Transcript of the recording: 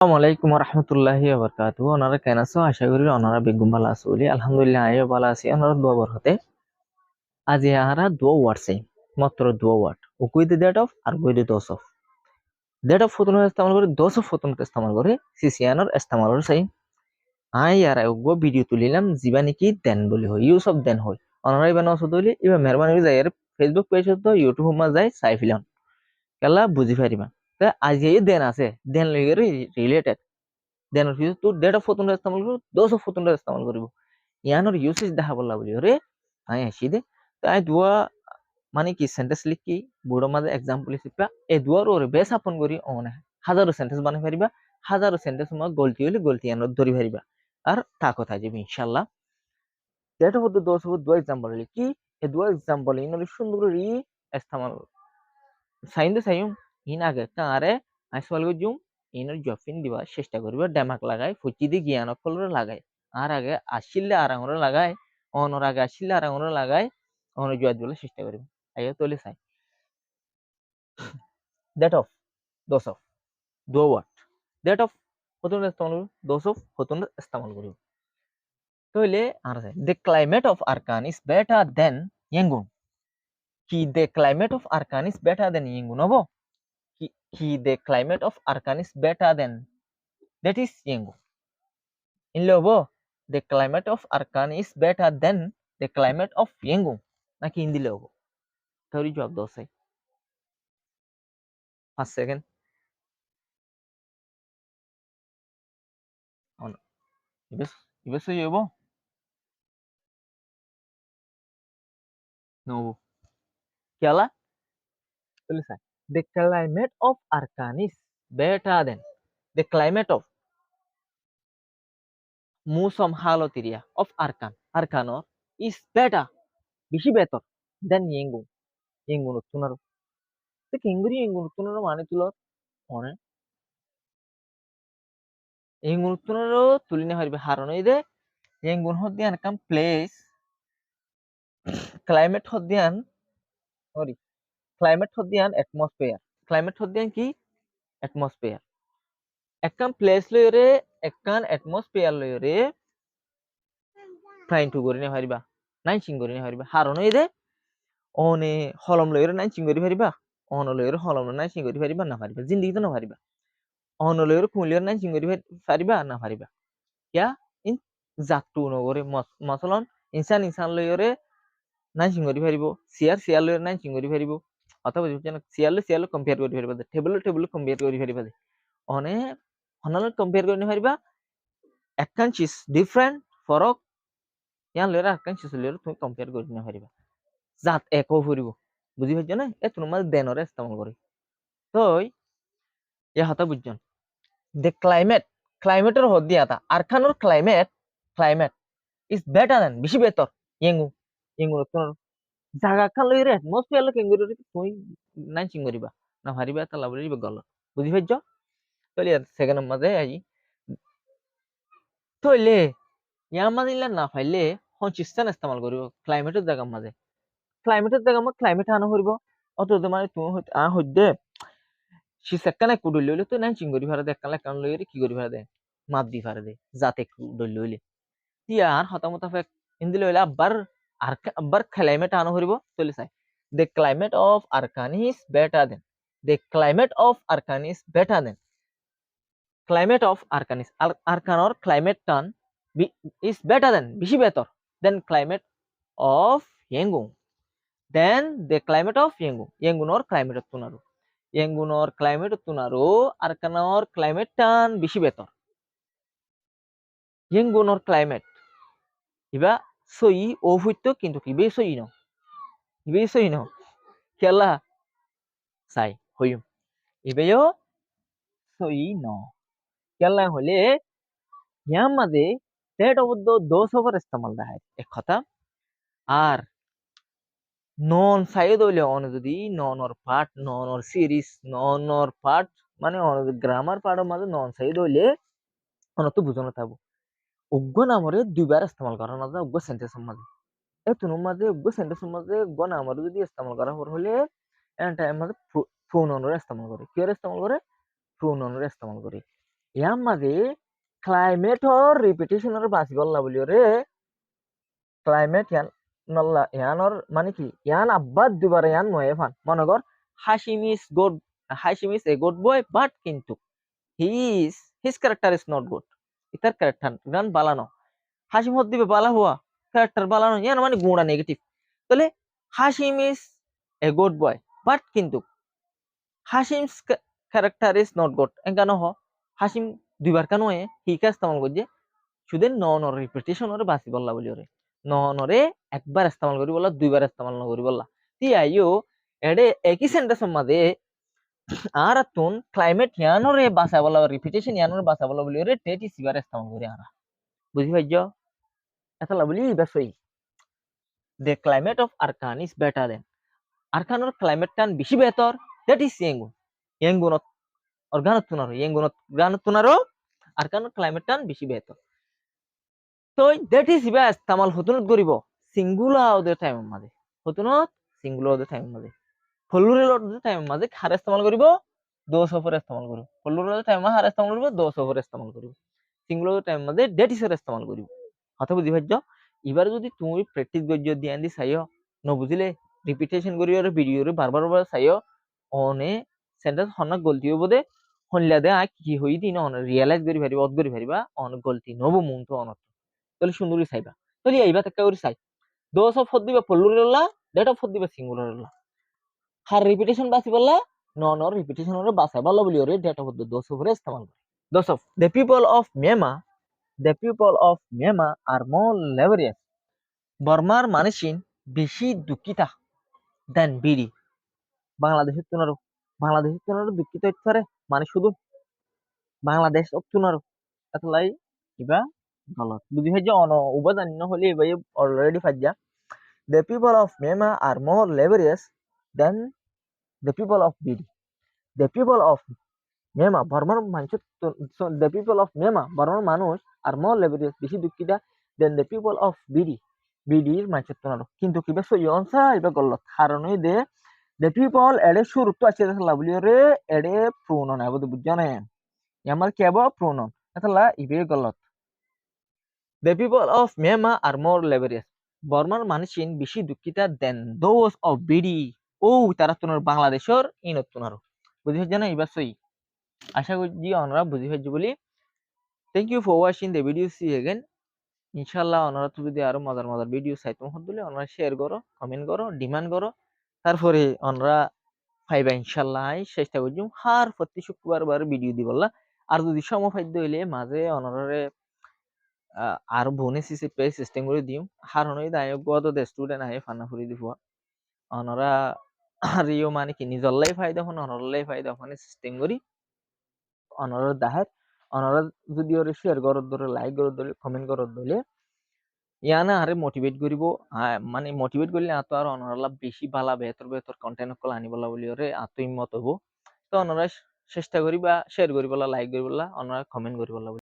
আসসালামু আলাইকুম রহমতুল্লাহি ওয়াবারকাতুহু। ওনারা কেন আছো? আশা করি ওনারা বেগুন ভালো আছো বলি। আলহামদুলিল্লাহ আমিও ভালো আছি। ওনারা দোয়া বরকতে আজ ইয়ারা দোয়া ওয়ার্ডছে মাত্র দোয়া ওয়ার্ড উকুই দি ডেট অফ আর গুই দি দোস অফ ডেট অফ ফতুন ইস্তেমাল করে দোস অফ ফতুন ইস্তেমাল করে সিসিয়ানোর ইস্তেমাল করে চাই আই ইয়ারা উগো ভিডিও তুলিলাম জিবা নাকি দেন বলি হয় ইউজ অফ দেন হয় ওনারা ইবা নসো দলি ইবা মেহরবানি করে যাই ফেসবুক পেজ তো ইউটিউব মা যাই চাই ফিলাম কেলা বুঝি পারিমা তা আজ এই দেন আছে দেন লইগে রিলেটেড দেনৰ পিছত তোৰ ডেট অফ ফটোন ইস্তেমাল কৰিব দোজ অফ ফটোন ইস্তেমাল কৰিব ইয়ানোর ইউসেজ দেখা বললা বলি রে আই আসি দে তাই দুয়া মানে কি সেন্টেন্স লিখি বুড়ো মাঝে এক্সাম্পল লিখিবা এই দুয়ার ওরে বেশ আপন করি অনে হাজারো সেন্টেন্স বানাই পারিবা হাজারো সেন্টেন্স মা গলতি হইলে গলতি ইয়ানোর ধরি পারিবা আর তা কথা যাবে ইনশাআল্লাহ date of the those of দুয়া এক্সাম্পল লিখি এই দুয়া এক্সাম্পল ইনোর সুন্দর করে ইস্তেমাল সাইন্দে সাইম ইন আগে কারে আইসওয়াল গজুম ইনর জফিন দিবা চেষ্টা করিবা ডেমাক লাগাই ফুচি দি জ্ঞান কলরে লাগাই আর আগে আসিলে আর আঙুরে লাগাই অনর আগে আসিলে আর আঙুরে লাগাই অন জয় বলে চেষ্টা করিবা আইয়া তলে চাই that of those of though what that of হতুন ইস্তেমাল করিব দোস অফ হতুন ইস্তেমাল করিব তইলে আর আছে the climate of Arakan is better than Yangon কি the climate of Arakan is better than Yangon হবো কি the climate of Arakan is better than that is Yengu. In Lobo, the climate of Arkan is better than the climate of Yengu. নাকি হিন্দি লোবো তাহলে জবাব দাও সাই 5 second on ইবেস ইবেস ইয়েবো নোবো কিয়ালা তাহলে সাই the climate of Arkan is better than the climate of musom halotiria of Arkanor is better বেশি better than Yengu Yengu তুনারো তো কেঙ্গুরি Yengu তুনারো মানে তুলো অনে Yengu তুনারো তুলিনে হারিবে হারনো ইদে Yengu হদ্দিয়ান কাম প্লেস ক্লাইমেট হদ্দিয়ান সরি ক্লাইমেট হদ্দিয়ান অ্যাটমসফিয়ার ক্লাইমেট হদ্দিয়ান কি অ্যাটমসফিয়ার একখান প্লেস লইরে একখান অ্যাটমসফিয়ার লইরে ট্রাইং টু করি না পারিবা নাইচিং করি না পারিবা হারনো ইদে অনে হলম লইরে নাইচিং করি পারিবা অন লইরে হলম নাইচিং করি পারিবা না পারিবা জিন্দিগি তো না পারিবা অন লইরে কুলিয়র নাইচিং করি পারিবা না পারিবা কিয়া ইন জাতু নগরে মসলন ইনসান ইনসান লইরে নাইচিং করি পারিব সিয়ার লইরে নাইচিং করি পারিব অথবা বুঝছেন সিয়াল কম্পেয়ার করি পারিবা টেবল কম্পেয়ার করি পারিবা অনে হনালত কম্পেয়ার করি পারিবা একখান চিজ ডিফারেন্ট ফরক ইয়ান লইরা একখান চিজ লইরা তুমি কম্পেয়ার করি না পারিবা জাত একো ফুরিব বুঝি পাইছ না এ তোমার দেনরে ইস্তেমাল করি তো এ হতা বুঝছেন the ক্লাইমেটের হদ্দি আতা আরখানোর ক্লাইমেট ইজ বেটার দেন বেশি বেতর ইয়েঙ্গু তোমার জাগা খান লইরে অ্যাটমসফিয়ার লো কেঙ্গুরি তুই নাইচিং করিবা না হারিবা তা লাবলি গল বুঝি পাইছ তাহলে সেকেন্ড মাঝে আই তাহলে ইয়ার মাঝে ইলা না পাইলে হনচিস্তান ইস্তেমাল করিব ক্লাইমেটের জায়গার মাঝে ক্লাইমেট আনা করিব অত মানে তুমি হইতে সি সেকানে কুডুল লইলে তো নাইচিং করি ফারে দে একখান একখান লইরে কি করি ফারে দে মাপ দি ফারে দে যাতে কুডুল লইলে ইয়ার হতামতা ফেক হিন্দি লইলে আবার ক্লাইমেট আনো করিব চলে চাই the climate of Arkan is better than the climate of Arkan is better than climate of Arkan is Arkanor climate tan is better than বেশি better than climate of Yangon then the climate of Yangonor climate tunaru Yangonor climate tunaru Arkanor climate tan বেশি better Yangonor climate ইবা সই ও হইতো কিন্তু কি বে সই ন খেলা চাই হইম ইবেও সই ন খেলা হলে ইয়ার মাঝে that অবদ্ধ দোষ ওভার ইস্তেমাল দেখায় এক কথা আর নন সাইড হইলে অন যদি noun or series noun or part মানে গ্রামার পার্টের মাঝে নন সাইড হইলে অন তো বুঝানো থাকবো উগ্র নামরে দুইবার ইস্তেমাল করা না যায় উগ্র সেন্টেন্সের মাঝে এই তুনুর মাঝে উগ্র সেন্টেন্সের মাঝে উগ্র নামরে যদি ইস্তেমাল করা হলে এন টাইম মাঝে প্রোনাউনের ইস্তেমাল করে কি এর ইস্তেমাল করে প্রোনাউনের ইস্তেমাল করে ইয়ান মাঝে ক্লাইমেটর রিপিটেশনের বাঁচি বললা বলি রে ক্লাইমেট ইয়ান নল্লা ইয়ানর মানে কি ইয়ান আব্বাদ দুবার ইয়ান নয়ে ফান মনে কর Hasim is a good boy but কিন্তু he is his character is not good either character গান বালানো হাসিম হদ দিবে বালা হুয়া ক্যারেক্টার বালানো ইয়ান মানে গুণা নেগেটিভ তাহলে Hashim is a good boy but কিন্তু Hashim's character is not good এঙ্কানো হ হাসিম দুইবার কেন হি কা ইস্তেমাল করছে শুধু নর রিপিটেশন ওরে বাসি বললা বলি ওরে নরে একবার ইস্তেমাল করি বললা দুইবার ইস্তেমাল না করি বললা তি আইও এডে একই সেন্টেন্স মধ্যে আর তুন ক্লাইমেট ইয়ানরে বাসা বলা রিপিটেশন ইয়ানরে বাসা বলা বলি ওরে টেটি সিবার ইস্তেমাল করি আরা বুঝি পাইছ এতলা বলি বেসই the climate of Arkan is better than Arkanor climate tan বেশি বেহতর that is Yengun Yengunot or Ganatunaro Yengunot Ganatunaro Arkanor climate tan বেশি বেহতর তো that is ইবা ইস্তেমাল হতুনত করিব সিঙ্গুলার ওদের টাইম মাঝে হতুনত সিঙ্গুলার ওদের টাইম মাঝে ফলুরেল ওদের টাইম মাঝে খার ইস্তেমাল করিব দোষ ওপর ইস্তেমাল করিব ফলুরেল টাইম হার ইস্তেমাল করিব দোষ ওপর ইস্তেমাল করিব সিঙ্গুলার টাইম মাঝে that is এর ইস্তেমাল করিব কথা বুঝি পাইছ এবার যদি তুমি প্র্যাকটিস করিও ধ্যান দি চাইও নবুঝিলে রিপিটেশন করিও ভিডিওরে বারবার বারবার চাইও অনে সেন্টেন্স হনা গলতি হইব দে হনলা দে কি হই দিন অন রিয়ালাইজ করি পারিবা অদ করি পারিবা অন গলতি নব মুন তো অন তাহলে সুন্দরই চাইবা তাহলে এইবা একটা করে চাই দোষ অফ হদ দিবা প্লুরাল ডেট অফ হদ দিবা সিঙ্গুলার হার রিপিটেশন বাসি বললা নন অর রিপিটেশন ওরে বাসা বলা বলি ওরে ডেট অফ দোষ ওরে ইস্তেমাল করে দোষ অফ দ্য পিপল অফ মেমা আর মোর লেভারিয়াস বর্মার মানুষিন বেশি দুঃখিতা দেন বিড়ি বাংলাদেশের তুনারো দুঃখিত হইতে পারে মানে শুধু বাংলাদেশ তুনারো এতলাই ইবা গলত বুঝি হয় যে অন উবা জানি না হলে এবার already ফাজ্জা the people of Myanmar are more laborious than the people of BD the people of Myanmar বর্মার মানুষ the people of Myanmar বর্মার মানুষ আর more laborious বেশি দুঃখিতা than the people of BD বিডির মানুষের তুনারো কিন্তু কিবা সই অনসা ইবা গলত কারণই দে the people এডে শুরু তো আছে লাভলি রে এডে প্রোনাউন আবদ বুঝছনে ইয়ামার কি আবো প্রোনাউন এতলা ইবে গলত the people of Myanmar are more laborious বর্মার মানুষিন বেশি দুঃখিতা দেন those of BD ও তারা তুনার বাংলাদেশের ইনত তুনারো বুঝি হচ্ছে না এবার সই আশা করি আমরা বুঝি হচ্ছে বলি thank you for watching the video see again ইনশাআল্লাহ ওনারা তো যদি আরো মজার মজার ভিডিও চাইতো হলে ওনারা শেয়ার করো কমেন্ট করো ডিমান্ড করো তারপরে ওনারা পাইবা ইনশাআল্লাহ চেষ্টা করছি হার প্রতি শুক্রবার ভিডিও দিবল্লা আর যদি সমফাদ্য হইলে মাঝে ওনারে আর বোনাস হিসেবে সিস্টেম করে দিম হার হনই দায় গত দে স্টুডেন্ট আহে ফানা ফুরি দিব ওনারা আর ইও মানে কি নিজল্লাই ফায়দা হন ওনারলাই ফায়দা হন সিস্টেম করি ওনারা দাহের ওনারা যদি ওরে শেয়ার করত ধরে লাইক করত ধরে কমেন্ট করত ধরে ইয়ানা আরে মোটিভেট করিব মানে মোটিভেট করলে আতো আর অনরালা বেশি ভালো বেহতর কন্টেন্ট কল আনিবলা বলি ওরে আতো হিম্মত হবো তো অনরা চেষ্টা করিবা শেয়ার করিবলা লাইক করিবলা অনরা কমেন্ট করিবলা